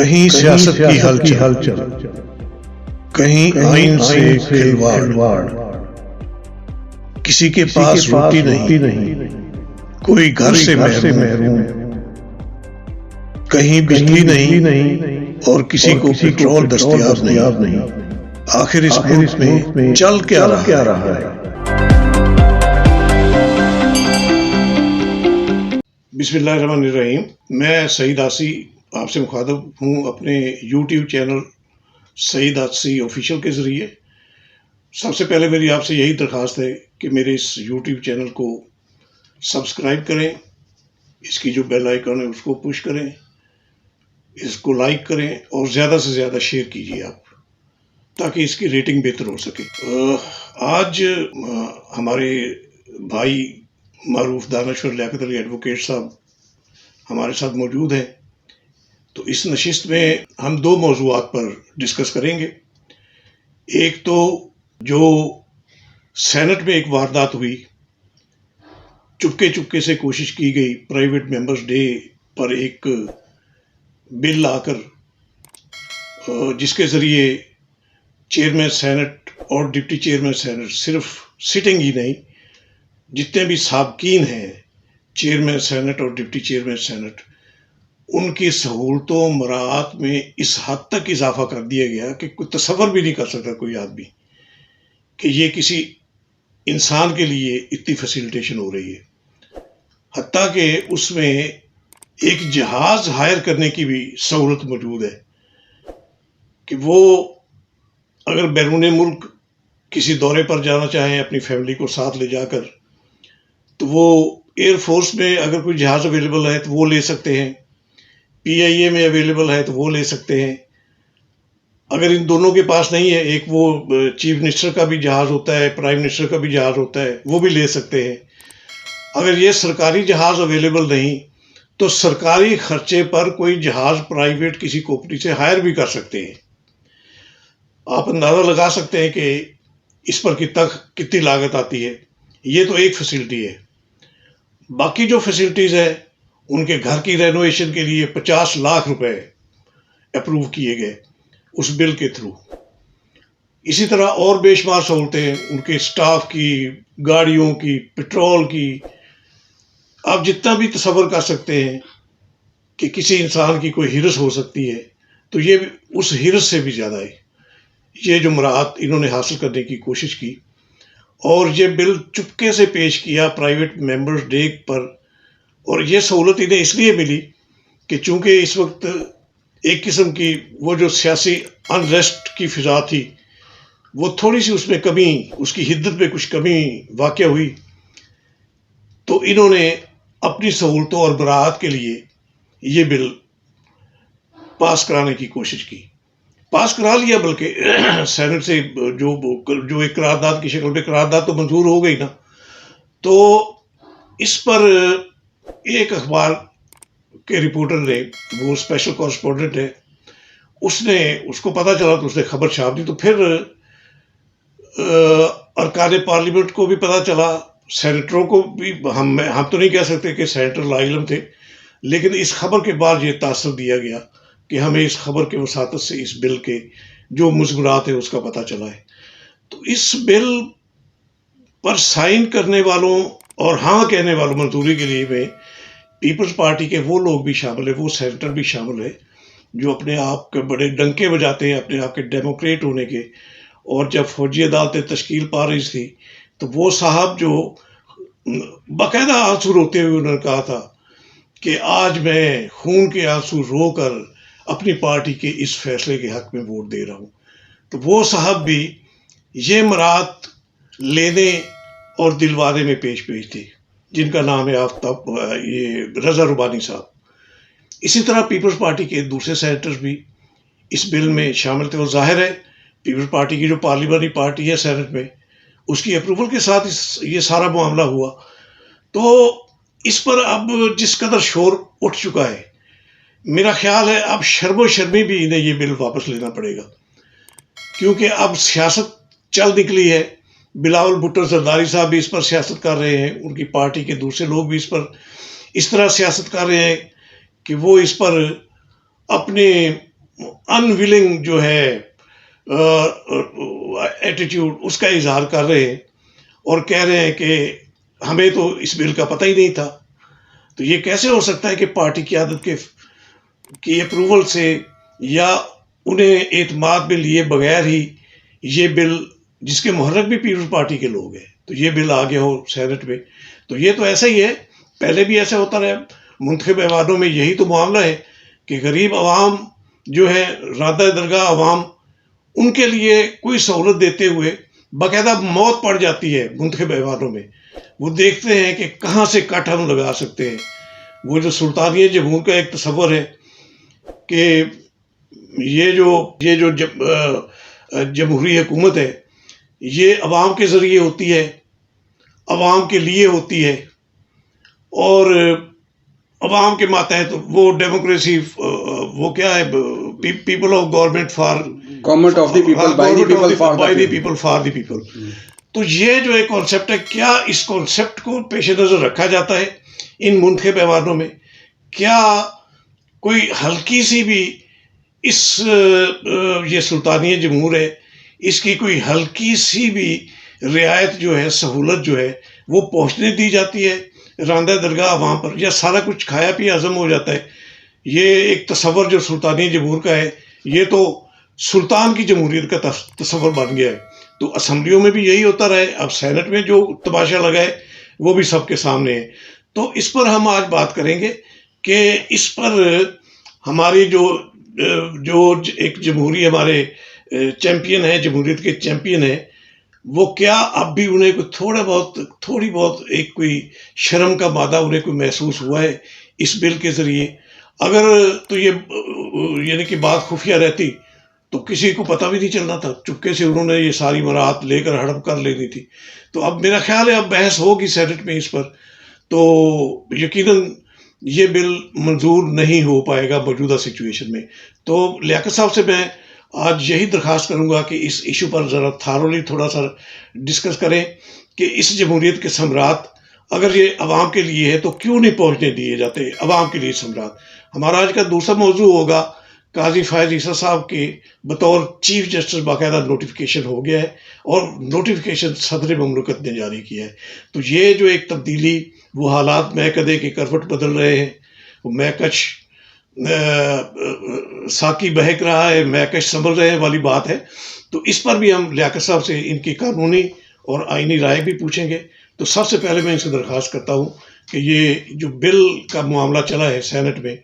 کہیں سیاست کی ہلچل، کہیں آئین سے کھلواڑ، کسی کے پاس روٹی نہیں، کوئی گھر سے محروم، کہیں بجلی نہیں اور کسی کو پیٹرول دستیاب نہیں۔ آخر اس ملک میں چل کیا رہا ہے؟ بسم اللہ الرحمن الرحیم۔ میں سعید آسی آپ سے مخاطب ہوں اپنے یوٹیوب چینل سعید آسی آفیشیل کے ذریعے۔ سب سے پہلے میری آپ سے یہی درخواست ہے کہ میرے اس یوٹیوب چینل کو سبسکرائب کریں، اس کی جو بیل آئیکن ہے اس کو پش کریں، اس کو لائک کریں اور زیادہ سے زیادہ شیئر کیجیے آپ، تاکہ اس کی ریٹنگ بہتر ہو سکے۔ آج ہمارے بھائی معروف دانشور لیاقت علی ایڈوکیٹ صاحب ہمارے ساتھ موجود ہیں، تو اس نشست میں ہم دو موضوعات پر ڈسکس کریں گے۔ ایک تو جو سینٹ میں ایک واردات ہوئی، چپکے سے کوشش کی گئی پرائیویٹ ممبرز ڈے پر ایک بل لا کر، جس کے ذریعے چیئرمین سینٹ اور ڈپٹی چیئرمین سینٹ صرف سٹنگ ہی نہیں، جتنے بھی سابقین ہیں چیئرمین سینٹ اور ڈپٹی چیئرمین سینٹ، ان کی سہولتوں مراعات میں اس حد تک اضافہ کر دیا گیا کہ کوئی تصور بھی نہیں کر سکتا کوئی آدمی کہ یہ کسی انسان کے لیے اتنی فیسیلیٹیشن ہو رہی ہے۔ حتیٰ کہ اس میں ایک جہاز ہائر کرنے کی بھی سہولت موجود ہے کہ وہ اگر بیرون ملک کسی دورے پر جانا چاہیں اپنی فیملی کو ساتھ لے جا کر، تو وہ ایئر فورس میں اگر کوئی جہاز اویلیبل ہے تو وہ لے سکتے ہیں، پی آئی اے میں اویلیبل ہے تو وہ لے سکتے ہیں۔ اگر ان دونوں کے پاس نہیں ہے، ایک وہ چیف منسٹر کا بھی جہاز ہوتا ہے، پرائم منسٹر کا بھی جہاز ہوتا ہے، وہ بھی لے سکتے ہیں۔ اگر یہ سرکاری جہاز اویلیبل نہیں تو سرکاری خرچے پر کوئی جہاز پرائیویٹ کسی کمپنی سے ہائر بھی کر سکتے ہیں۔ آپ اندازہ لگا سکتے ہیں کہ اس پر کتنی لاگت آتی ہے۔ یہ تو ایک فیسلٹی ہے۔ باقی جو فیسلٹیز ہیں، ان کے گھر کی رینوویشن کے لیے 50 لاکھ روپے اپروو کیے گئے اس بل کے تھرو۔ اسی طرح اور بے شمار سہولتیں ہیں، ان کے سٹاف کی، گاڑیوں کی، پیٹرول کی۔ آپ جتنا بھی تصور کر سکتے ہیں کہ کسی انسان کی کوئی ہرس ہو سکتی ہے، تو یہ اس ہرس سے بھی زیادہ ہے۔ یہ جو مراعات انہوں نے حاصل کرنے کی کوشش کی، اور یہ بل چپکے سے پیش کیا پرائیویٹ ممبرز ڈے پر، اور یہ سہولت انہیں اس لیے ملی کہ چونکہ اس وقت ایک قسم کی وہ جو سیاسی انریسٹ کی فضا تھی، وہ تھوڑی سی اس میں کمی، اس کی حدت میں کچھ کمی واقع ہوئی، تو انہوں نے اپنی سہولتوں اور براعت کے لیے یہ بل پاس کرانے کی کوشش کی۔ پاس کرا لیا، بلکہ سینٹ سے جو ایک قرارداد کی شکل میں، قرارداد تو منظور ہو گئی نا۔ تو اس پر ایک اخبار کے رپورٹر نے، وہ اسپیشل کورسپونڈنٹ ہے، اس کو پتہ چلا تو اس نے خبر چھاپ دی۔ تو پھر ارکان پارلیمنٹ کو بھی پتہ چلا، سینیٹروں کو بھی، ہم تو نہیں کہہ سکتے کہ سینیٹر لاعلم تھے، لیکن اس خبر کے بعد یہ تاثر دیا گیا کہ ہمیں اس خبر کے وساطت سے اس بل کے جو مضمرات ہیں اس کا پتہ چلا ہے۔ تو اس بل پر سائن کرنے والوں اور ہاں کہنے والوں، منظوری کے لیے میں پیپلز پارٹی کے وہ لوگ بھی شامل ہیں، وہ سینیٹر بھی شامل ہیں جو اپنے آپ کے بڑے ڈنکے بجاتے ہیں اپنے آپ کے ڈیموکریٹ ہونے کے۔ اور جب فوجی عدالتیں تشکیل پا رہی تھی تو وہ صاحب جو باقاعدہ آنسو روتے ہوئے انہوں نے کہا تھا کہ آج میں خون کے آنسو رو کر اپنی پارٹی کے اس فیصلے کے حق میں ووٹ دے رہا ہوں، تو وہ صاحب بھی یہ مراعات لینے اور دلوانے میں پیش تھے، جن کا نام ہے یہ رضا ربانی صاحب۔ اسی طرح پیپلز پارٹی کے دوسرے سینیٹرز بھی اس بل میں شامل تھے، اور ظاہر ہے پیپلز پارٹی کی جو پارلیمانی پارٹی ہے سینٹ میں، اس کی اپروول کے ساتھ یہ سارا معاملہ ہوا۔ تو اس پر اب جس قدر شور اٹھ چکا ہے، میرا خیال ہے اب شرم و شرمی بھی انہیں یہ بل واپس لینا پڑے گا، کیونکہ اب سیاست چل نکلی ہے۔ بلاول بھٹو زرداری صاحب بھی اس پر سیاست کر رہے ہیں، ان کی پارٹی کے دوسرے لوگ بھی اس پر اس طرح سیاست کر رہے ہیں کہ وہ اس پر اپنے انویلنگ جو ہے ایٹیٹیوڈ اس کا اظہار کر رہے ہیں اور کہہ رہے ہیں کہ ہمیں تو اس بل کا پتہ ہی نہیں تھا. تو یہ کیسے ہو سکتا ہے کہ پارٹی قیادت کی اپروول سے یا انہیں اعتماد میں لیے بغیر ہی یہ بل، جس کے محرک بھی پیپلز پارٹی کے لوگ ہیں، تو یہ بل آ گیا ہو سینٹ میں. تو یہ تو ایسا ہی ہے، پہلے بھی ایسا ہوتا رہا. منتخب ایوانوں میں یہی تو معاملہ ہے کہ غریب عوام جو ہے، رادہ درگاہ عوام، ان کے لیے کوئی سہولت دیتے ہوئے باقاعدہ موت پڑ جاتی ہے منتخب ایوانوں میں. وہ دیکھتے ہیں کہ کہاں سے کٹ ہم لگا سکتے ہیں. وہ جو سلطانیہ جمہور کا ایک تصور ہے کہ یہ جو جمہوری حکومت ہے یہ عوام کے ذریعے ہوتی ہے، عوام کے لیے ہوتی ہے، اور عوام کے ماتحت وہ ڈیموکریسی، وہ کیا ہے، people of government for government of the people by the people for the people. تو یہ جو ایک کانسیپٹ ہے، کیا اس کانسیپٹ کو پیش نظر رکھا جاتا ہے ان منتخب ایوانوں میں؟ کیا کوئی ہلکی سی بھی اس یہ سلطانیہ جمہور ہے، اس کی کوئی ہلکی سی بھی رعایت جو ہے، سہولت جو ہے، وہ پہنچنے دی جاتی ہے راندہ درگاہ عوام پر، یا سارا کچھ کھایا پیا ہضم ہو جاتا ہے؟ یہ ایک تصور جو سلطانیہ جمہور کا ہے، یہ تو سلطان کی جمہوریت کا تصور بن گیا ہے. تو اسمبلیوں میں بھی یہی ہوتا رہا ہے، اب سینٹ میں جو تماشا لگا ہے وہ بھی سب کے سامنے ہے. تو اس پر ہم آج بات کریں گے کہ اس پر ہماری جو ایک جمہوری ہمارے چیمپئن ہیں، جمہوریت کے چیمپئن ہیں، وہ کیا اب بھی انہیں تھوڑی بہت ایک کوئی شرم کا مادہ انہیں کوئی محسوس ہوا ہے اس بل کے ذریعے؟ اگر تو یہ یعنی کہ بات خفیہ رہتی تو کسی کو پتہ بھی نہیں چلنا تھا، چپکے سے انہوں نے یہ ساری مراحت لے کر ہڑپ کر لینی تھی. تو اب میرا خیال ہے اب بحث ہوگی سینٹ میں اس پر، تو یقیناً یہ بل منظور نہیں ہو پائے گا موجودہ سچویشن میں. تو لیاقت صاحب سے میں آج یہی درخواست کروں گا کہ اس ایشو پر ذرا تھارولی تھوڑا سا ڈسکس کریں کہ اس جمہوریت کے ثمرات اگر یہ عوام کے لیے ہے تو کیوں نہیں پہنچنے دیے جاتے عوام کے لیے ثمرات. ہمارا آج کا دوسرا موضوع ہوگا قاضی فائز عیسیٰ صاحب کے بطور چیف جسٹس باقاعدہ نوٹیفیکیشن ہو گیا ہے، اور نوٹیفیکیشن صدر مملکت نے جاری کیا ہے. تو یہ جو ایک تبدیلی، وہ حالات مہکدے کے کروٹ بدل رہے ہیں، وہ مہکش ساقی بہک رہا ہے، مہکش سنبھل رہے ہیں والی بات ہے. تو اس پر بھی ہم لیاقت صاحب سے ان کی قانونی اور آئینی رائے بھی پوچھیں گے. تو سب سے پہلے میں ان سے درخواست کرتا ہوں کہ یہ جو بل کا معاملہ چلا ہے سینٹ میں،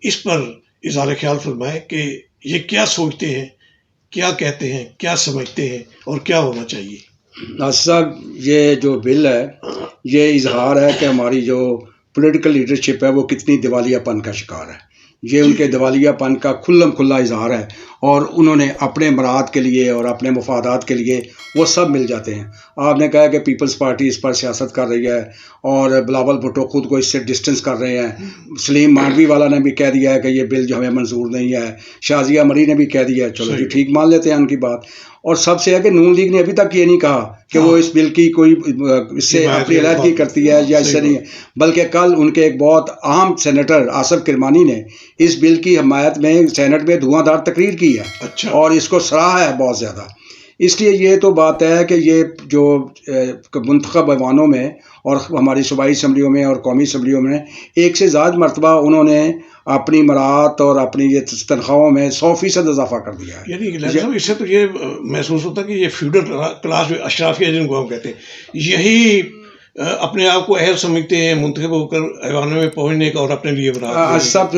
اس پر اظہار خیال فرمائے کہ یہ کیا سوچتے ہیں، کیا کہتے ہیں، کیا سمجھتے ہیں، اور کیا ہونا چاہیے. ناصر صاحب، یہ جو بل ہے یہ اظہار ہے کہ ہماری جو پولیٹیکل لیڈرشپ ہے وہ کتنی دیوالیہ پن کا شکار ہے. یہ ان کے دیوالیہ پن کا کھلا اظہار ہے، اور انہوں نے اپنے مراد کے لیے اور اپنے مفادات کے لیے وہ سب مل جاتے ہیں. آپ نے کہا کہ پیپلز پارٹی اس پر سیاست کر رہی ہے اور بلاول بھٹو خود کو اس سے ڈسٹنس کر رہے ہیں. سلیم مانڈوی والا نے بھی کہہ دیا ہے کہ یہ بل جو ہمیں منظور نہیں ہے. شازیہ مری نے بھی کہہ دیا ہے. چلو جی ٹھیک، مان لیتے ہیں ان کی بات. اور سب سے ہے کہ نون لیگ نے ابھی تک یہ نہیں کہا کہ وہ اس بل کی کوئی اس سے اپنی علیحدگی کرتی ہے یا اس سے نہیں ہے، بلکہ کل ان کے ایک بہت اہم سینیٹر آصف کرمانی نے اس بل کی حمایت میں سینٹ میں دھواں دھار تقریر کی ہے اور اس کو سراہا ہے بہت زیادہ. اس لیے یہ تو بات ہے کہ یہ جو منتخب ایوانوں میں اور ہماری صوبائی اسمبلیوں میں اور قومی اسمبلیوں میں ایک سے زائد مرتبہ انہوں نے اپنی مراعات اور اپنی یہ تنخواہوں میں 100% اضافہ کر دیا ہے. یعنی اس سے تو یہ محسوس ہوتا ہے کہ یہ فیوڈل کلاس اشرافیہ جن کو ہم کہتے ہیں، یہی اپنے آپ کو اہل سمجھتے ہیں منتخب ہو کر ایوانوں میں پہنچنے کا اور اپنے لیے بنا. سب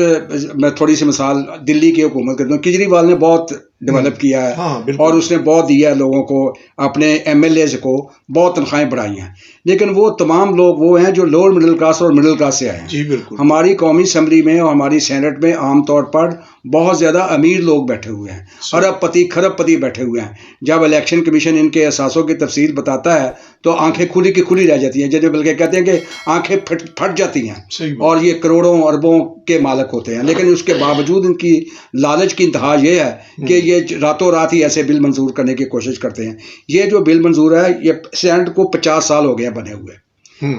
میں تھوڑی سی مثال دلی کی حکومت کرتا ہوں. کیجریوال نے بہت ڈیولپ کیا ہے اور اس نے بہت دیا ہے لوگوں کو، اپنے ایم ایل ایز کو بہت تنخواہیں بڑھائی ہیں، لیکن وہ تمام لوگ وہ ہیں جو لوور مڈل کلاس اور مڈل کلاس سے آئے ہیں. جی بالکل. ہماری قومی اسمبلی میں اور ہماری سینٹ میں عام طور پر بہت زیادہ امیر لوگ بیٹھے ہوئے ہیں، ارب پتی کھرب پتی بیٹھے ہوئے ہیں. جب الیکشن کمیشن ان کے احساسوں کی تفصیل بتاتا ہے تو آنکھیں کھلی کی کھلی رہ جاتی ہیں، جیسے بلکہ کہتے ہیں کہ آنکھیں پھٹ جاتی ہیں، اور یہ کروڑوں اربوں کے مالک ہوتے ہیں. لیکن اس کے باوجود ان کی لالچ کی انتہا یہ ہے کہ یہ راتوں رات ہی ایسے بل منظور کرنے کی کوشش کرتے ہیں. یہ جو بل منظور ہے یہ سینٹ کو 50 سال ہو گئے ہیں بنے ہوئے،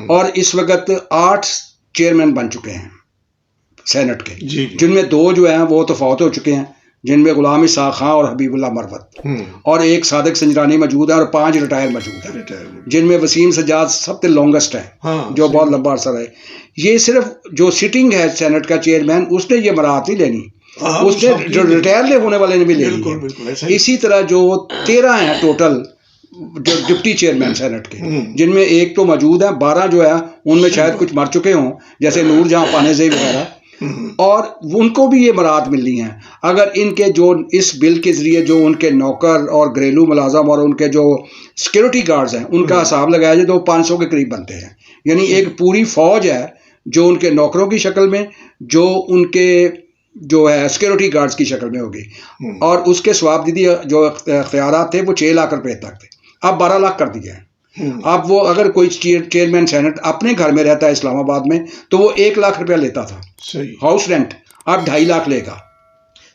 اور اس وقت 8 چیئرمین بن چکے ہیں سینٹ کے، جن میں 2 جو ہیں وہ تو فوت ہو چکے ہیں، جن میں غلام اسحاق خان اور حبیب اللہ مروت، اور ایک صادق سنجرانی موجود ہے، اور 5 ریٹائر موجود ہیں، جن میں وسیم سجاد سب سے لانگسٹ ہے، جو بہت لمبا عرصہ رہے. یہ صرف جو سٹنگ ہے سینٹ کا چیئرمین، اس نے یہ مراعات نہیں لینی، اس نے جو ریٹائر ہونے والے نے بھی لینی ہے. اسی طرح جو 13 ہیں ٹوٹل جو ڈپٹی چیئرمین سینٹ کے، جن میں ایک تو موجود ہیں، 12 جو ہے ان میں شاید کچھ مر چکے ہوں، جیسے نور جہاں پانیزئی وغیرہ، اور ان کو بھی یہ مراعات ملنی ہیں. اگر ان کے جو اس بل کے ذریعے جو ان کے نوکر اور گھریلو ملازم اور ان کے جو سیکورٹی گارڈز ہیں ان کا حساب لگایا جائے تو 500 کے قریب بنتے ہیں. یعنی ایک پوری فوج ہے جو ان کے نوکروں کی شکل میں، جو ان کے جو ہے سیکورٹی گارڈز کی شکل میں ہوگی، اور اس کے ثوابدیدی جو اختیارات تھے وہ 6 لاکھ روپے تک تھے، اب 12 لاکھ کر دیے ہیں. اب وہ اگر کوئی چیئرمین سینٹ اپنے گھر میں رہتا ہے اسلام آباد میں تو وہ 1 لاکھ روپیہ لیتا تھا ہاؤس رینٹ، اب 2.5 لاکھ لے گا.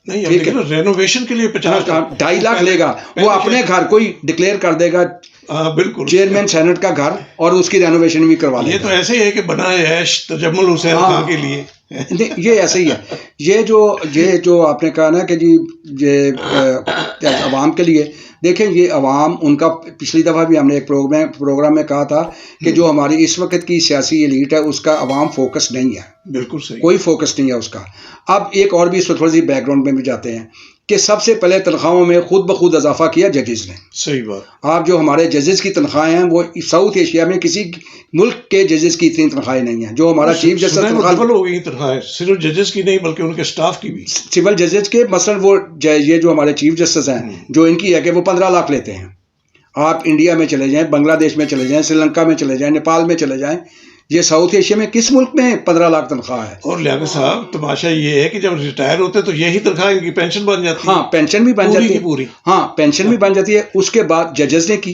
ٹھیک ہے، رینوویشن کے لیے 2.5 لاکھ لے گا، وہ اپنے گھر کو ہی ڈکلیئر کر دے گا بالکل چیئرمین سینٹ کا گھر، اور اس کی رینوویشن بھی کروا لے گا. یہ تو ایسے ہی ہے کہ بنا ہے تجمل حسین خان کے لیے. یہ ایسے ہی ہے. یہ جو آپ نے کہا نا کہ جی یہ عوام کے لیے، دیکھیں یہ عوام ان کا، پچھلی دفعہ بھی ہم نے ایک پروگرام میں کہا تھا کہ جو ہماری اس وقت کی سیاسی ایلیٹ ہے اس کا عوام فوکس نہیں ہے. بالکل صحیح، کوئی کوئی فوکس نہیں ہے اس کا. اب ایک اور بھی اس وقت تھوڑی سی بیک گراؤنڈ میں بھی جاتے ہیں کہ سب سے پہلے تنخواہوں میں خود بخود اضافہ کیا ججز نے. صحیح بات. آپ جو ہمارے ججز کی تنخواہیں ہیں وہ ساؤتھ ایشیا میں کسی ملک کے ججز کی اتنی تنخواہیں نہیں ہیں. جو ہمارا چیف جسٹس ڈبل ہو گئی تنخواہیں، صرف ججز کی نہیں بلکہ ان کے سٹاف کی بھی، سول ججز کے. مثلا وہ یہ جو ہمارے چیف جسٹس ہیں جو ان کی ہے کہ وہ 15 لاکھ لیتے ہیں. آپ انڈیا میں چلے جائیں، بنگلہ دیش میں چلے جائیں، سری لنکا میں چلے جائیں، نیپال میں چلے جائیں، یہ ساؤتھ ایشیا میں کس ملک میں 15 لاکھ تنخواہ ہے؟ اور لیاقت صاحب تماشا یہ ہے کہ جب ریٹائر ہوتے تو یہی تنخواہ ان کی پینشن بن جاتی ہے. ہاں پینشن بھی بن جاتی ہے پوری. ہاں پینشن بھی بن جاتی ہے. اس کے بعد ججز نے کی،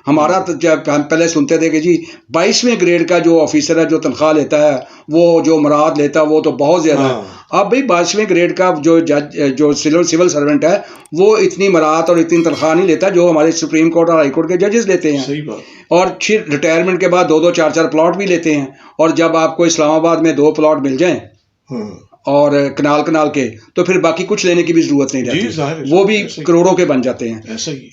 ہمارا جب ہم پہلے سنتے تھے کہ جی 22ویں گریڈ کا جو آفیسر ہے جو تنخواہ لیتا ہے وہ جو مراد لیتا ہے وہ تو بہت زیادہ ہے. اب بھائی 22ویں گریڈ کا جو جج جو سول سرونٹ ہے وہ اتنی مراد اور اتنی تنخواہ نہیں لیتا جو ہمارے سپریم کورٹ اور ہائی کورٹ کے ججز لیتے ہیں. صحیح بات. اور پھر ریٹائرمنٹ کے بعد 2-2 4-4 پلاٹ بھی لیتے ہیں. اور جب آپ کو اسلام آباد میں 2 پلاٹ مل جائیں اور کنال کے تو پھر باقی کچھ لینے کی بھی ضرورت نہیں رہتی، وہ بھی کروڑوں کے بن جاتے ہیں.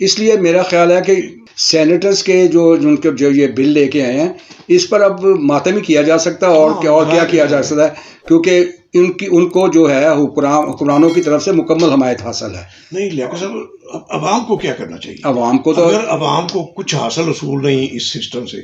اس لیے میرا خیال ہے کہ سینیٹرز کے جو یہ بل لے کے آئے ہیں اس پر اب ماتم ہی کیا جا سکتا ہے، اور کیا کیا جا سکتا ہے، کیونکہ ان کو جو ہے حکمرانوں کی طرف سے مکمل حمایت حاصل ہے. نہیں لیاقت صاحب، عوام کو کیا کرنا چاہیے؟ عوام کو تو اگر عوام کو کچھ حاصل اصول نہیں اس سسٹم سے،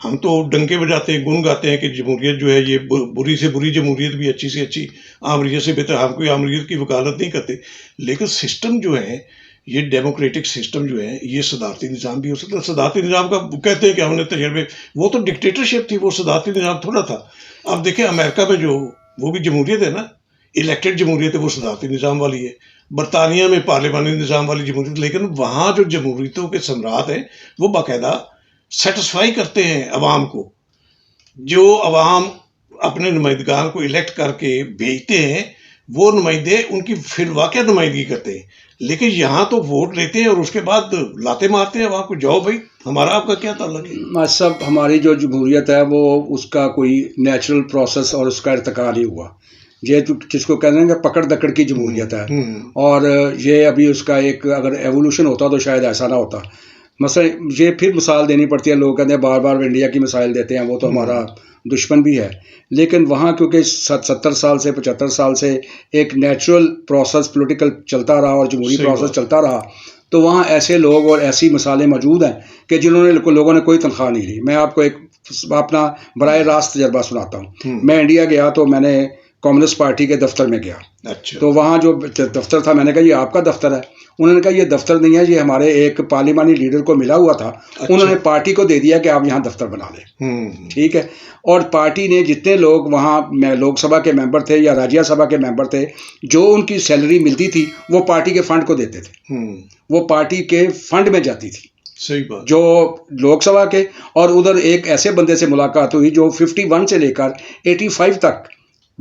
ہم تو ڈنکے بجاتے ہیں، گن گاتے ہیں کہ جمہوریت جو ہے یہ بری سے بری جمہوریت بھی اچھی سے اچھی، آمریت سے بہتر. ہم کوئی آمریت کی وکالت نہیں کرتے، لیکن سسٹم جو ہے یہ ڈیموکریٹک سسٹم جو ہے یہ صدارتی نظام بھی ہو سکتا ہے. صدارتی نظام کا کہتے ہیں کہ ہم نے تجربے، وہ تو ڈکٹیٹرشپ تھی، وہ صدارتی نظام تھوڑا تھا. اب دیکھیں امریکہ میں جو وہ بھی جمہوریت ہے نا، الیکٹڈ جمہوریت ہے، وہ صدارتی نظام والی ہے. برطانیہ میں پارلیمانی نظام والی جمہوریت، لیکن وہاں جو جمہوریتوں کے ثمرات ہیں وہ باقاعدہ سیٹسفائی کرتے ہیں عوام کو. جو عوام اپنے نمائندگان کو الیکٹ کر کے بھیجتے ہیں وہ نمائندے ان کی فی الواقع نمائندگی کرتے ہیں. لیکن یہاں تو ووٹ لیتے ہیں اور اس کے بعد لاتے مارتے ہیں عوام کو، جاؤ بھائی ہمارا آپ کا کیا تعلق ہے؟ سب ہماری جو جمہوریت ہے وہ اس کا کوئی نیچرل پروسیس اور اس کا ارتقا نہیں ہوا. یہ جس کو کہتے ہیں کہ پکڑ دکڑ کی جمہوریت ہے، اور یہ ابھی اس کا ایک اگر ایوولوشن ہوتا تو شاید ایسا نہ ہوتا. مثلا یہ پھر مثال دینی پڑتی ہے، لوگ کہتے ہیں بار بار انڈیا کی مثال دیتے ہیں، وہ تو ہمارا دشمن بھی ہے. لیکن وہاں کیونکہ 70 سال سے 75 سال سے ایک نیچرل پروسیس پولیٹیکل چلتا رہا اور جمہوری پروسیس چلتا رہا، تو وہاں ایسے لوگ اور ایسی مثالیں موجود ہیں کہ جنہوں نے لوگوں نے کوئی تنخواہ نہیں لی. میں آپ کو ایک اپنا براہ راست تجربہ سناتا ہوں. میں انڈیا گیا تو میں نے کمیونسٹ پارٹی کے دفتر میں گیا. تو وہاں جو دفتر تھا میں نے کہا یہ آپ کا دفتر ہے؟ انہوں نے کہا یہ دفتر نہیں ہے، یہ ہمارے ایک پارلیمانی لیڈر کو ملا ہوا تھا، انہوں نے پارٹی کو دے دیا کہ آپ یہاں دفتر بنا لیں. ٹھیک ہے. اور پارٹی نے جتنے لوگ وہاں لوک سبھا کے ممبر تھے یا راجیہ سبھا کے ممبر تھے، جو ان کی سیلری ملتی تھی وہ پارٹی کے فنڈ کو دیتے تھے، وہ پارٹی کے فنڈ میں جاتی تھی. صحیح بات. جو لوک سبھا کے، اور ادھر ایک ایسے بندے سے ملاقات ہوئی جو 51 سے لے کر 85 تک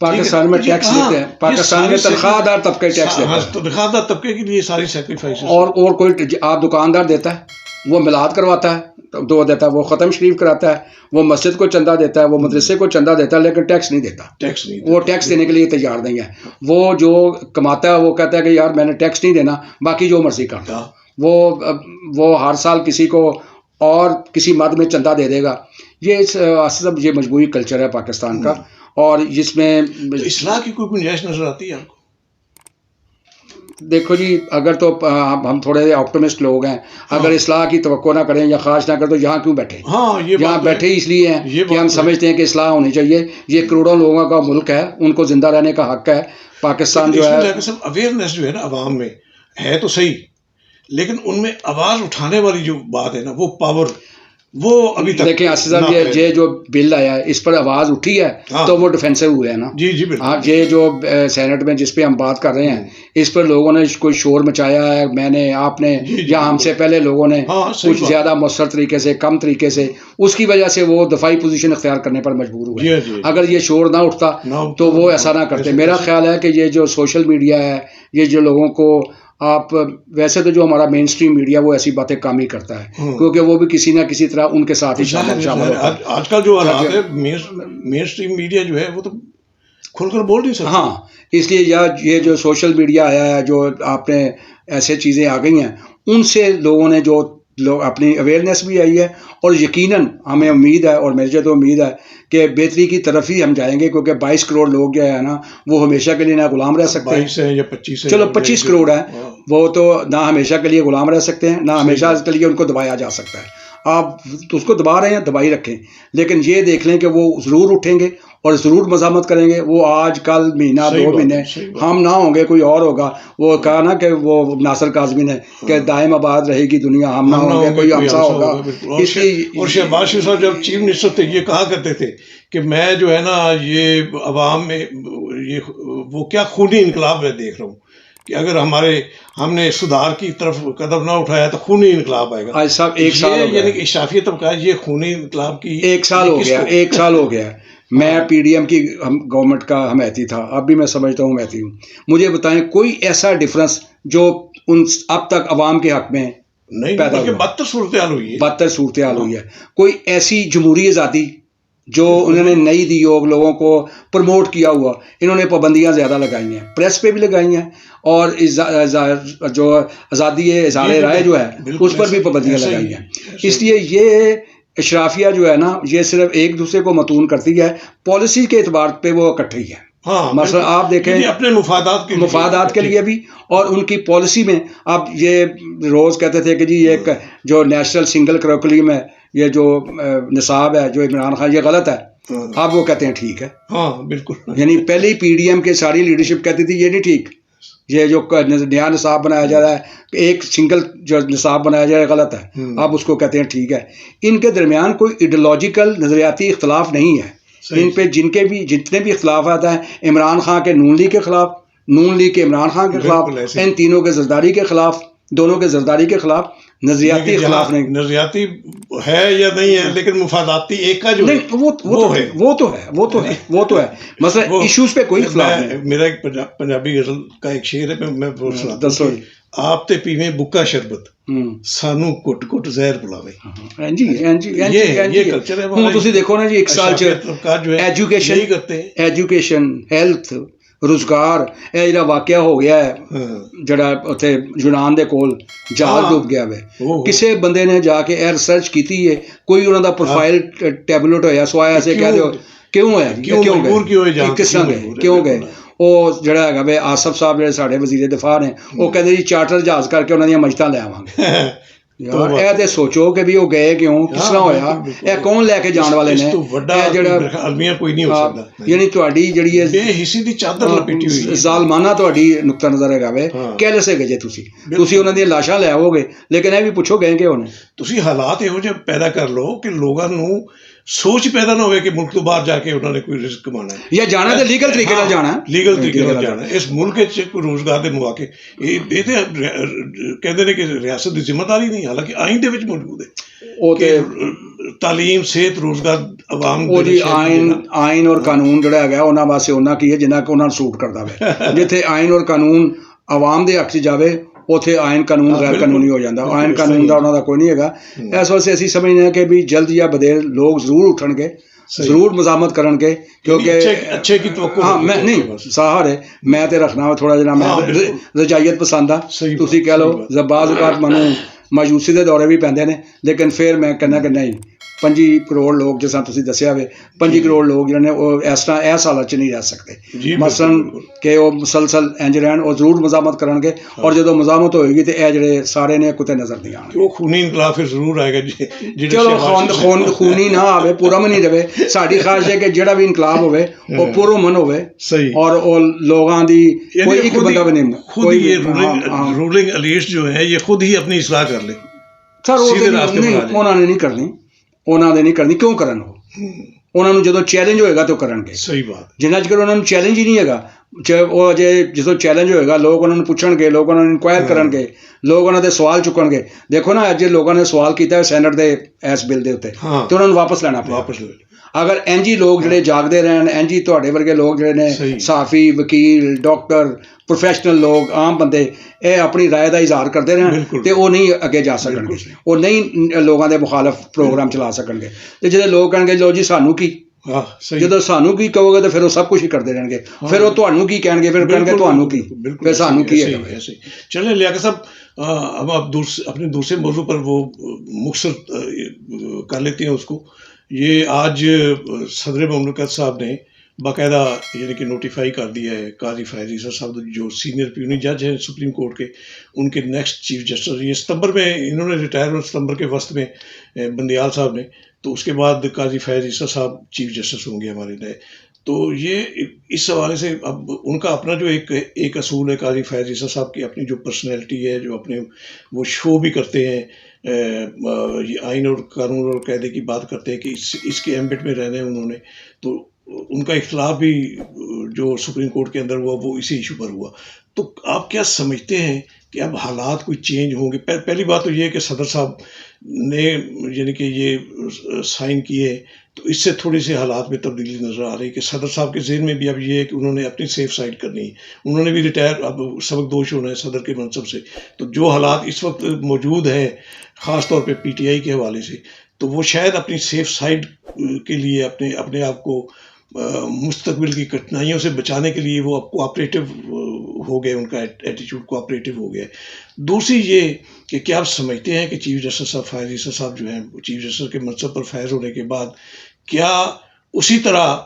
پاکستان میں ٹیکس دیتے ہیں، پاکستان میں تنخواہ دار طبقے ٹیکس دیتے ہیں، تنخواہ دار طبقے کے لیے ساری سیکریفائس. اور کوئی آپ دکاندار دیتا ہے، وہ میلاد کرواتا ہے، دو دیتا ہے، وہ ختم شریف کراتا ہے، وہ مسجد کو چندہ دیتا ہے، وہ مدرسے کو چندہ دیتا ہے، لیکن ٹیکس نہیں دیتا. وہ ٹیکس دینے کے لیے تیار نہیں ہے. وہ جو کماتا ہے وہ کہتا ہے کہ یار میں نے ٹیکس نہیں دینا، باقی جو مرضی کرتا. وہ ہر سال کسی کو اور کسی مد میں چندہ دے دے گا. یہ مجموعی کلچر ہے پاکستان کا، اور جس میں اصلاح کی کوئی گنجائش نظر آتی ہے آپ کو؟ دیکھو جی، اگر تو ہم تھوڑے آپٹمسٹ لوگ ہیں، اگر اصلاح کی توقع نہ کریں یا خواہش نہ کریں تو یہاں کیوں بیٹھے؟ یہاں بیٹھے اس لیے ہیں کہ ہم سمجھتے ہیں کہ اصلاح ہونی چاہیے. یہ کروڑوں لوگوں کا ملک ہے، ان کو زندہ رہنے کا حق ہے. پاکستان جو ہے اویئرنیس جو ہے نا عوام میں ہے تو صحیح، لیکن ان میں آواز اٹھانے والی جو بات ہے نا، وہ پاور، وہ ابھی تک دیکھیں آصف صاحب، یہ جو بل آیا ہے اس پر آواز اٹھی ہے تو وہ ڈیفینسو ہوئے ہیں نا. جی جی بالکل. یہ جو سینٹ میں جس پہ ہم بات کر رہے ہیں، اس پر لوگوں نے کوئی شور مچایا ہے، میں نے، آپ نے، یا ہم سے پہلے لوگوں نے کچھ زیادہ مؤثر طریقے سے، کم طریقے سے، اس کی وجہ سے وہ دفاعی پوزیشن اختیار کرنے پر مجبور ہوئے. اگر یہ شور نہ اٹھتا تو وہ ایسا نہ کرتے. میرا خیال ہے کہ یہ جو سوشل میڈیا ہے، یہ جو لوگوں کو، آپ ویسے تو جو ہمارا مین اسٹریم میڈیا وہ ایسی باتیں کام ہی کرتا ہے، کیونکہ وہ بھی کسی نہ کسی طرح ان کے ساتھ ہی شامل ہوتا ہے. آج کل جو حالات ہے، مین اسٹریم میڈیا جو ہے وہ تو کھل کر بول نہیں سکتا. ہاں، اس لیے یہ جو سوشل میڈیا آیا ہے، جو آپ نے ایسے چیزیں آ گئی ہیں، ان سے لوگوں نے جو اپنی اویئرنیس بھی آئی ہے، اور یقیناً ہمیں امید ہے، اور میرے تو امید ہے کہ بہتری کی طرف ہی ہم جائیں گے، کیونکہ 22 کروڑ لوگ جو ہے نا، وہ ہمیشہ کے لیے نہ غلام رہ سکتے ہیں. 22 یا 25 چلو 25 کروڑ ہیں، وہ تو نہ ہمیشہ کے لیے غلام رہ سکتے ہیں، نہ ہمیشہ کے لیے ان کو دبایا جا سکتا ہے. آپ اس کو دبا رہے ہیں، دبائی رکھیں، لیکن یہ دیکھ لیں کہ وہ ضرور اٹھیں گے اور ضرور مزاحمت کریں گے. وہ آج کل مہینہ 2 مہینے ہم نہ ہوں گے، کوئی اور ہوگا. وہ کہا نا کہ وہ ناصر کاظمی نے کہ دائم آباد رہے گی دنیا، ہم نہ ہوں گے کوئی ہمسا ہوگا. اس لیے اور شہباز شریف صاحب جب چیف منسٹر تھے یہ کہا کرتے تھے کہ میں جو ہے نا یہ عوام میں یہ وہ کیا خونی انقلاب میں دیکھ رہا ہوں کہ اگر ہم نے سدھار کی طرف قدم نہ اٹھایا تو خونی انقلاب آئے گا. آج صاحب ایک سال یعنی کہ اشرافیہ طبقہ یہ خونی انقلاب کی 1 سال ہو گیا، 1 سال ہو گیا. میں پی ڈی ایم کی گورنمنٹ کا حمایتی تھا، اب بھی میں سمجھتا ہوں حمایتی ہوں. مجھے بتائیں کوئی ایسا ڈفرنس جو اب تک عوام کے حق میں پیدا ہوا؟ بدتر صورتحال ہوئی ہے، بدتر صورتحال ہوئی ہے. کوئی ایسی جمہوری آزادی جو انہوں نے نئی دی ہو، لوگوں کو پروموٹ کیا ہوا، انہوں نے پابندیاں زیادہ لگائی ہیں، پریس پہ بھی لگائی ہیں، اور جو آزادی اظہار رائے جو ہے اس پر بھی پابندیاں لگائی ہیں. اس لیے یہ اشرافیہ جو ہے نا، یہ صرف ایک دوسرے کو متون کرتی ہے، پالیسی کے اعتبار پہ وہ اکٹھے ہی ہے. مثلا آپ دیکھیں اپنے مفادات کے لیے بھی، اور ان کی پالیسی میں. اب یہ روز کہتے تھے کہ جی ایک جو نیشنل سنگل کریکولم ہے، یہ جو نصاب ہے جو عمران خان، یہ غلط ہے. اب وہ کہتے ہیں ٹھیک ہے. ہاں بالکل. یعنی پہلے پی ڈی ایم کے ساری لیڈرشپ کہتی تھی یہ نہیں ٹھیک، یہ جو نیا نصاب بنایا جا رہا ہے، ایک سنگل جو نصاب بنایا جا رہا ہے غلط ہے. اب اس کو کہتے ہیں ٹھیک ہے. ان کے درمیان کوئی ایڈیولوجیکل نظریاتی اختلاف نہیں ہے. ان پہ جتنے بھی اختلافات ہیں، عمران خان کے نون لیگ کے خلاف، نون لیگ کے عمران خان کے خلاف، ان تینوں کے زرداری کے خلاف، دونوں کے زرداری کے خلاف. نظریاتی اختلاف نہیں، نظریاتی ہے یا نہیں ہے، لیکن مفاداتی ایک کا جو وہ تو ہے مثلا ایشوز پہ کوئی اختلاف نہیں. میرا ایک پنجابی غزل کا ایک شعر ہے، میں سناتا ہوں. آپ تے پیویں بکا شربت، سانو کٹ کٹ زہر پلاوے. یہ کلچر ہے. ہوں تسی دیکھو نا جی، ایک سال ایجوکیشن، ہیلتھ، روزگار، یہ جڑا واقعہ ہو گیا ہے جڑا اتنے یونان دے کول جہاز ڈوب گیا ہے، کسے بندے نے جا کے اے ریسرچ کیتی ہے، کوئی انہوں دا پروفائل ٹیبلٹ ہویا سوایا سے کہہ دیو کیوں ہے، کیوں گئے، کس طرح گئے، کیوں گئے. وہ جڑا ہے بھائی آصف صاحب جڑے ساڈے وزیر دفاع نے، وہ کہتے جی چارٹر جہاز کر کے انہوں نے مجتاں لے آواں گے. یار اے تے سوچو کہ بھی وہ گئے کیوں، کس طرح ہویا، اے کون لے کے جان والے نے، یعنی تہاڈی جڑی بے حسی دی چادر لپیٹی ہوئی ظالمانہ تہاڈی نقطہ نظر ہے گاوے. کہلے سے گئے تسی انہاں دی لاشاں لے آؤ گے، لیکن اے بھی پوچھو گئے کہ ہونے. تسی حالات یہو جہے پیدا کر لو کہ لوگاں نو سوچ پیدا نہ ہوئے کہ ملک تو باہر جا کے انہوں نے کوئی رزق کمانا ہے یا جانا ہے، لیگل طریقے نال جانا ہے، لیگل طریقے نال جانا ہے. اس ملک وچ کوئی روزگار دے مواقع یہ تے کہندے نے کہ ریاست دی ذمہ داری نہیں، حالانکہ آئین دے وچ موجود ہے کہ تعلیم صحت روزگار عوام وہ جی آئین اور قانون جڑا ہے انہاں واسطے انہاں کی ہے جنہاں کو انہاں سوٹ کردا ہے جتھے آئین اور قانون عوام دے حق 'چ جاوے اوتھے آئین قانون غیر قانونی ہو جاتا آئین قانون دا انہاں دا کوئی نہیں ہے گا اس واسطے اسی سمجھنے ہیں کہ بھی جلد یا بدیر لوگ ضرور اٹھن گے ضرور مزاحمت کرن گے کیونکہ اچھے کی توقع ہاں میں نہیں ساہر ہے میں تے رکھنا تھوڑا جنا میں رجائیت پسند آ تسی کہہ لو بعض اوقات منو مایوسی دے دورے بھی پیندے نے لیکن پھر میں کہنا کہ نہیں 5 کروڑ لوگ جس طرح تسی دسیا ہوئے 5 کروڑ لوگ جنہوں نے وہ اس طرح اس حالت 'چ نہیں رہ سکتے مثلاً کہ وہ مسلسل انج رہن وہ ضرور مزاحمت کرن گے اور جدو مزاحمت ہوئے گی تو اے جڑے سارے نے کتے نظر نہیں آنے وہ خونی انقلاب پھر ضرور آئے گا جی چلو خونی نہ آوے پورا من نہیں رہے ساری خواہش ہے کہ جڑا بھی انقلاب ہوئے وہ پورو من ہوئے اور وہ لوگاں دی کوئی ایک بندہ بھی نہیں خود یہ رولنگ الیٹس جو ہے یہ خود ہی اپنی اصلاح کر لے سر انہوں نے نہیں کرنی انہوں نے نہیں کرنی کیوں کرن انہوں نے جدو چیلنج ہوئے گا تو کرن گے صحیح بات جنہ چکر انہوں نے چیلنج ہی نہیں ہے گا وہ جدو چیلنج ہوئے گا لوگ انہوں نے پوچھن گے لوگ انہوں نے انکوائر کرن گے لوگ انہوں نے سوال چکن گے دیکھو نا اج لوگوں نے سوال کیتا ہے سینٹ دے اس بل دے اوتے تو انہوں نے واپس لینا پیا اگر اینجی لوگ جڑے جاگدے رہن اینجی تواڈے ورگے لوگ جڑے نے صحافی وکیل ڈاکٹر پروفیشنل لوگ عام بندے اے اپنی رائے دا اظہار کرتے رہن تے وہ نہیں اگے جا سکن گے وہ نہیں لوگاں دے مخالف پروگرام چلا سکن گے تے جدے لوگ کہن گے لو جی سانو کی جدو سانو کی کہو گے تو پھر وہ سب کچھ ہی کرتے رہن گے پھر وہ تانوں کی کہن گے پھر کہن گے تانوں کی پھر سانو کی ہے چلیں لیاقت صاحب اب آپ اپنے دوسرے موضوع پر وہ مختصر کر لیتے ہیں اس کو یہ آج صدر مملکت صاحب نے باقاعدہ یعنی کہ نوٹیفائی کر دیا ہے قاضی فیاض عیسیٰ صاحب جو سینئر پیونی جج ہیں سپریم کورٹ کے ان کے نیکسٹ چیف جسٹس یہ ستمبر میں انہوں نے ریٹائر ہوئے ستمبر کے وسط میں بندیال صاحب نے تو اس کے بعد قاضی فیاض عیسیٰ صاحب چیف جسٹس ہوں گے ہمارے نئے تو یہ اس حوالے سے اب ان کا اپنا جو ایک اصول ہے قاضی فیاض عیسیٰ صاحب کی اپنی جو پرسنالٹی ہے جو اپنے وہ شو بھی کرتے ہیں آئین اور قانون اور قاعدے کی بات کرتے ہیں کہ اس کے ایمبٹ میں رہنے انہوں نے تو ان کا اختلاف بھی جو سپریم کورٹ کے اندر ہوا وہ اسی ایشو پر ہوا تو آپ کیا سمجھتے ہیں کہ اب حالات کوئی چینج ہوں گے پہلی بات تو یہ ہے کہ صدر صاحب نے یعنی کہ یہ سائن کیے تو اس سے تھوڑی سی حالات میں تبدیلی نظر آ رہی ہے کہ صدر صاحب کے ذہن میں بھی اب یہ ہے کہ انہوں نے اپنی سیف سائڈ کرنی ہے انہوں نے بھی ریٹائر اب سبق دوش ہونا ہے صدر کے منصب سے تو جو حالات اس وقت موجود ہیں خاص طور پہ پی ٹی آئی کے حوالے سے تو وہ شاید اپنی سیف سائڈ کے لیے اپنے آپ کو مستقبل کی کٹھنائیوں سے بچانے کے لیے وہ کوآپریٹو ہو گئے ان کا ایٹیچیوڈ کوآپریٹو ہو گیا دوسری یہ کہ کیا آپ سمجھتے ہیں کہ چیف جسٹس صاحب فیاض عیسیٰ صاحب جو ہیں چیف جسٹس کے منصب پر فائز ہونے کے بعد کیا اسی طرح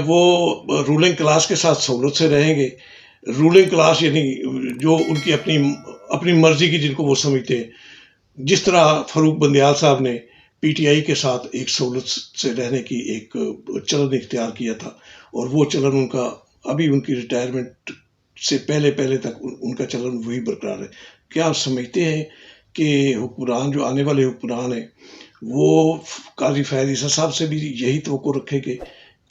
وہ رولنگ کلاس کے ساتھ سہولت سے رہیں گے رولنگ کلاس یعنی جو ان کی اپنی مرضی کی جن کو وہ سمجھتے ہیں جس طرح فاروق بندیال صاحب نے پی ٹی آئی کے ساتھ ایک سہولت سے رہنے کی ایک چلن اختیار کیا تھا اور وہ چلن ان کا ابھی ان کی ریٹائرمنٹ سے پہلے تک ان کا چلن وہی برقرار ہے کیا آپ سمجھتے ہیں کہ حکمران جو آنے والے حکمران ہیں وہ قاضی فیاض عیسیٰ صاحب سے بھی یہی توقع رکھے گے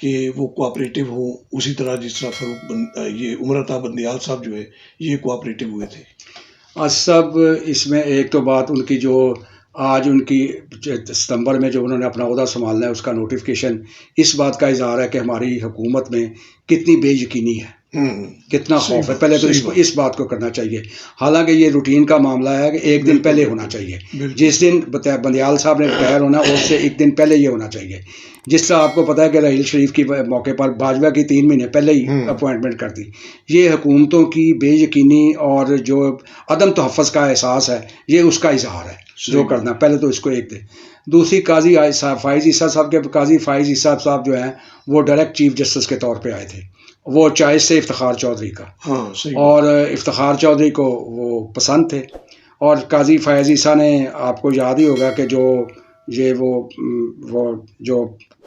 کہ وہ کوآپریٹو ہوں اسی طرح جس طرح یہ عمر عطا بندیال صاحب جو ہے یہ کوآپریٹو ہوئے تھے سب اس میں ایک تو بات ان کی جو آج ان کی ستمبر میں جو انہوں نے اپنا عہدہ سنبھالنا ہے اس کا نوٹیفیکیشن اس بات کا اظہار ہے کہ ہماری حکومت میں کتنی بے یقینی ہے کتنا خوف ہے پہلے تو اس بات کو کرنا چاہیے حالانکہ یہ روٹین کا معاملہ ہے کہ ایک دن پہلے ہونا چاہیے جس دن بندیال صاحب نے ریٹائر ہونا اس سے ایک دن پہلے یہ ہونا چاہیے جس طرح آپ کو پتہ ہے کہ رحیل شریف کی موقع پر باجوہ کی 3 مہینے پہلے ہی اپوائنٹمنٹ کر دی یہ حکومتوں کی بے یقینی اور جو عدم تحفظ کا احساس ہے یہ اس کا اظہار ہے جو کرنا پہلے تو اس کو ایک دے دوسری قاضی فائز عیسیٰ صاحب کے قاضی فائز عیسیٰ صاحب جو ہیں وہ ڈائریکٹ چیف جسٹس کے طور پہ آئے تھے وہ چوائس سے افتخار چودھری کا اور افتخار چودھری کو وہ پسند تھے اور قاضی فیاض عیسیٰ نے آپ کو یاد ہی ہوگا کہ وہ جو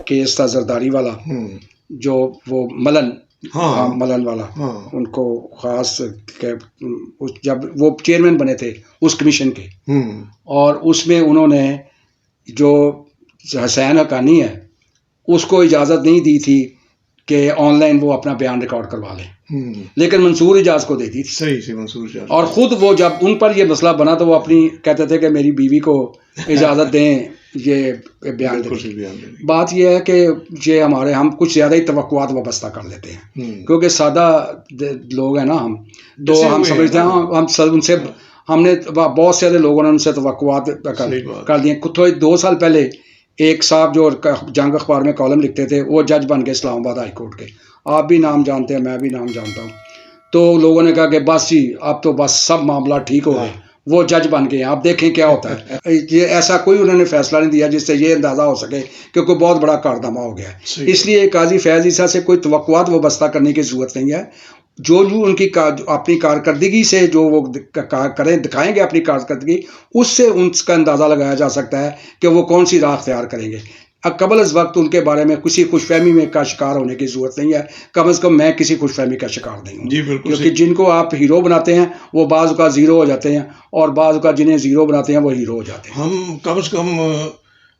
کیس تھا زرداری والا جو وہ ملن والا ان کو خاص جب وہ چیئرمین بنے تھے اس کمیشن کے اور اس میں انہوں نے جو حسین حقانی ہے اس کو اجازت نہیں دی تھی کہ آن لائن وہ اپنا بیان ریکارڈ کروا لیں لیکن منصور اجاز کو دیتی تھی صحیح منصور اجاز اور خود وہ جب ان پر یہ مسئلہ بنا تو وہ اپنی کہتے تھے کہ میری بیوی کو اجازت دیں یہ بیان بالکل دے صحیح بیان دے رہی بات یہ ہے کہ یہ ہم کچھ زیادہ ہی توقعات وابستہ کر لیتے ہیں کیونکہ سادہ لوگ ہیں نا ہم تو ڈسے ہم ہوئے ہیں سمجھتے ہیں نا۔ ہم ان سے ہم نے بہت سے لوگوں نے ان سے توقعات صحیح بات کر دیے. تھوڑے 2 سال پہلے ایک صاحب جو جنگ اخبار میں کالم لکھتے تھے وہ جج بن گئے اسلام آباد ہائی کورٹ کے. آپ بھی نام جانتے ہیں، میں بھی نام جانتا ہوں. تو لوگوں نے کہا کہ بس جی اب تو بس سب معاملہ ٹھیک ہو گئے، وہ جج بن گئے ہیں، آپ دیکھیں کیا ہوتا ہے. یہ ایسا کوئی انہوں نے فیصلہ نہیں دیا جس سے یہ اندازہ ہو سکے کہ کوئی بہت بڑا کارنامہ ہو گیا ہے. صحیح اس لیے قاضی فیاض عیسیٰ سے کوئی توقعات وابستہ کرنے کی ضرورت نہیں ہے. جو ان کی اپنی کارکردگی سے جو وہ دکھائیں گے اپنی کارکردگی، اس سے ان کا اندازہ لگایا جا سکتا ہے کہ وہ کون سی راہ اختیار کریں گے. اب قبل از وقت ان کے بارے میں کسی خوش فہمی میں کا شکار ہونے کی ضرورت نہیں ہے. کم از کم میں کسی خوش فہمی کا شکار نہیں ہوں. جی بالکل کیونکہ صحیح. جن کو آپ ہیرو بناتے ہیں وہ بعض کا زیرو ہو جاتے ہیں، اور بعض کا جنہیں زیرو بناتے ہیں وہ ہیرو ہو جاتے ہیں. ہم کم از کم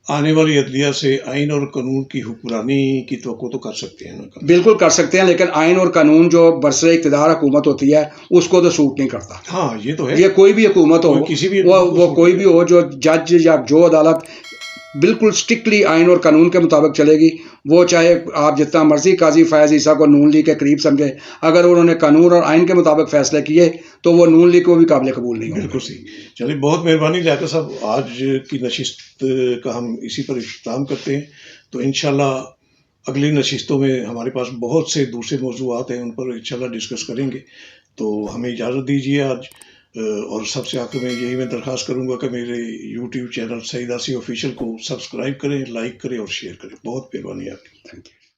آنے والی عدلیہ سے آئین اور قانون کی حکمرانی کی توقع تو کر سکتے ہیں نا. بالکل کر سکتے ہیں، لیکن آئین اور قانون جو برسر اقتدار حکومت ہوتی ہے اس کو تو سوٹ نہیں کرتا. ہاں یہ تو ہے. یہ کوئی بھی حکومت ہو، کسی بھی وہ کوئی بھی ہو، جو جج یا جو عدالت بالکل اسٹرکٹلی آئین اور قانون کے مطابق چلے گی، وہ چاہے آپ جتنا مرضی قاضی فیاض عیسیٰ کو نون لیگ کے قریب سمجھے، اگر انہوں نے قانون اور آئین کے مطابق فیصلے کیے تو وہ نون لیگ کو بھی قابل قبول نہیں ہوگا. بالکل صحیح. چلیے بہت مہربانی لیاقت صاحب، آج کی نشست کا ہم اسی پر اختتام کرتے ہیں. تو انشاءاللہ اگلی نشستوں میں ہمارے پاس بہت سے دوسرے موضوعات ہیں، ان پر انشاءاللہ ڈسکس کریں گے. تو ہمیں اجازت دیجیے آج. اور سب سے آخر میں یہی میں درخواست کروں گا کہ میرے یوٹیوب چینل سعید آصف آفیشیل کو سبسکرائب کریں، لائک کریں اور شیئر کریں. بہت مہربانی آپ کی. Thank you.